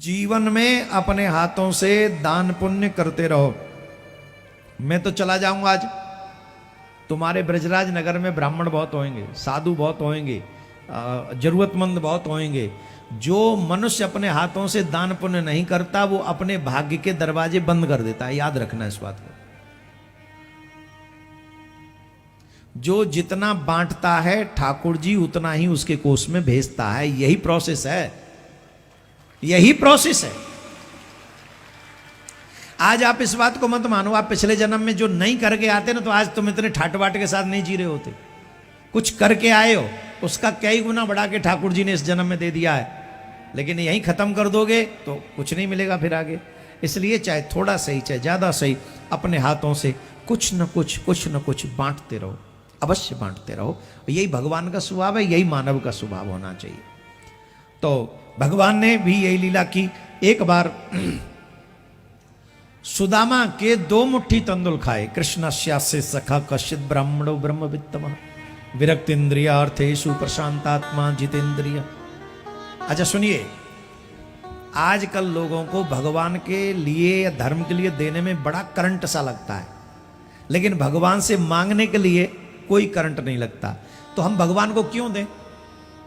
जीवन में अपने हाथों से दान पुण्य करते रहो। मैं तो चला जाऊंगा आज, तुम्हारे ब्रजराज नगर में ब्राह्मण बहुत होंगे, साधु बहुत होंगे, जरूरतमंद बहुत होंगे। जो मनुष्य अपने हाथों से दान पुण्य नहीं करता वो अपने भाग्य के दरवाजे बंद कर देता है। याद रखना इस बात को। जो जितना बांटता है ठाकुर जी उतना ही उसके कोष में भेजता है। यही प्रोसेस है, यही प्रोसेस है। आज आप इस बात को मत मानो, आप पिछले जन्म में जो नहीं करके आते ना, तो आज तुम इतने ठाट बाट के साथ नहीं जी रहे होते। कुछ करके आए हो, उसका कई गुना बढ़ा के ठाकुर जी ने इस जन्म में दे दिया है। लेकिन यही खत्म कर दोगे तो कुछ नहीं मिलेगा फिर आगे। इसलिए चाहे थोड़ा सही चाहे ज्यादा सही, अपने हाथों से कुछ न कुछ बांटते रहो, अवश्य बांटते रहो। यही भगवान का स्वभाव है, यही मानव का स्वभाव होना चाहिए। तो भगवान ने भी यही लीला की। एक बार सुदामा के 2 मुट्ठी तंदुल खाए। कृष्णस्यास्य सखा कश्चित ब्राह्मणो ब्रह्मवित्तमः विरक्तेन्द्रियार्थेषु प्रशांतात्मा जितेंद्रिय। अच्छा सुनिए, आजकल लोगों को भगवान के लिए या धर्म के लिए देने में बड़ा करंट सा लगता है, लेकिन भगवान से मांगने के लिए कोई करंट नहीं लगता। तो हम भगवान को क्यों दें?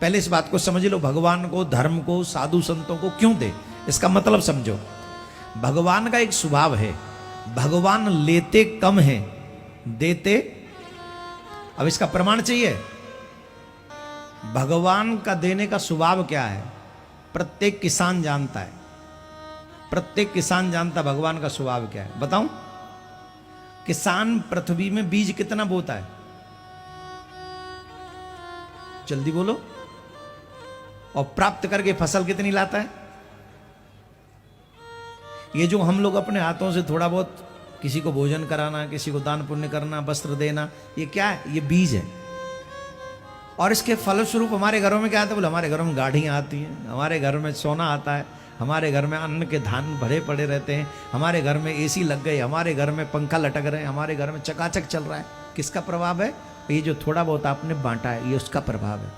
पहले इस बात को समझ लो, भगवान को, धर्म को, साधु संतों को क्यों दें, इसका मतलब समझो। भगवान का एक स्वभाव है, भगवान लेते कम हैं, देते। अब इसका प्रमाण चाहिए। भगवान का देने का स्वभाव क्या है? प्रत्येक किसान जानता है, प्रत्येक किसान जानता भगवान का स्वभाव क्या है। बताऊं? किसान पृथ्वी में बीज कितना बोता है? जल्दी बोलो। और प्राप्त करके फसल कितनी लाता है? ये जो हम लोग अपने हाथों से थोड़ा बहुत किसी को भोजन कराना, किसी को दान पुण्य करना, वस्त्र देना, ये क्या है? ये बीज है। और इसके फलस्वरूप हमारे घरों में क्या आता है? बोले हमारे घरों में गाड़ियाँ आती हैं, हमारे घर में सोना आता है, हमारे घर में अन्न के धान भरे पड़े रहते हैं, हमारे घर में एसी लग गए, हमारे घर में पंखा लटक रहे हैं, हमारे घर में चकाचक चल रहा है। किसका प्रभाव है? ये जो थोड़ा बहुत आपने बांटा है, ये उसका प्रभाव है।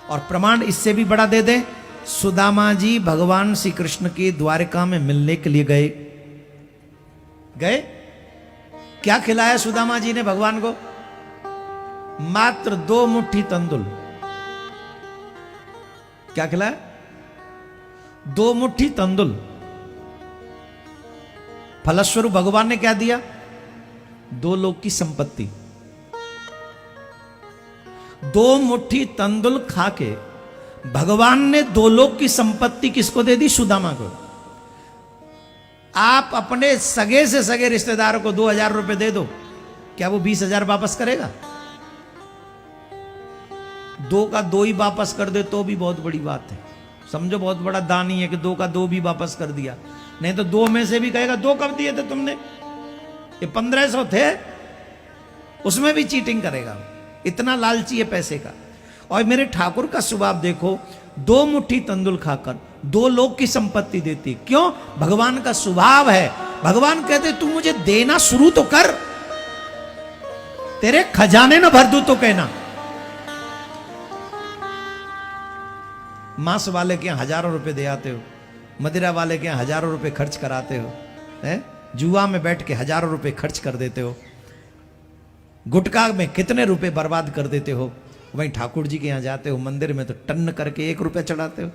और प्रमाण इससे भी बड़ा दे दे। सुदामा जी भगवान श्री कृष्ण के द्वारका में मिलने के लिए गए। क्या खिलाया सुदामा जी ने भगवान को? मात्र 2 मुट्ठी तंदुल। क्या खिलाया? 2 मुट्ठी तंदुल। फलस्वरूप भगवान ने क्या दिया? 2 लोक की संपत्ति। 2 मुट्ठी तंदुल खाके भगवान ने 2 लोक की संपत्ति किसको दे दी? सुदामा को। आप अपने सगे से सगे रिश्तेदार को 2000 रुपए दे दो, क्या वो 20,000 वापस करेगा? 2 का 2 ही वापस कर दे तो भी बहुत बड़ी बात है। समझो बहुत बड़ा दान ही है कि 2 का 2 भी वापस कर दिया। नहीं तो 2 में से भी कहेगा 2 कब दिए थे तुमने? ये 1500 थे, उसमें भी चीटिंग करेगा। इतना लालची है पैसे का। और मेरे ठाकुर का स्वभाव देखो, 2 मुट्ठी तंदुल खाकर 2 लोक की संपत्ति देती। क्यों? भगवान का स्वभाव है। भगवान कहते तू मुझे देना शुरू तो कर, तेरे खजाने न भर दूं तो कहना। मांस वाले के यहाँ हजारों रुपए दे आते हो, मदिरा वाले के यहाँ हजारों रुपए खर्च कराते हो, है? जुआ में बैठ के हजारों रुपए खर्च कर देते हो, गुटखा में कितने रुपए बर्बाद कर देते हो। वहीं ठाकुर जी के यहाँ जाते हो मंदिर में तो टन करके 1 रुपया चढ़ाते हो।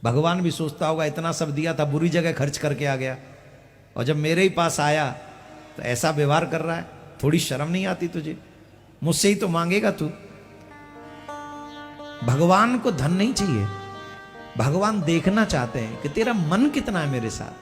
भगवान भी सोचता होगा इतना सब दिया था, बुरी जगह खर्च करके आ गया, और जब मेरे ही पास आया तो ऐसा व्यवहार कर रहा है। थोड़ी शर्म नहीं आती तुझे? मुझसे ही तो मांगेगा तू। भगवान को धन नहीं चाहिए, भगवान देखना चाहते हैं कि तेरा मन कितना है मेरे साथ।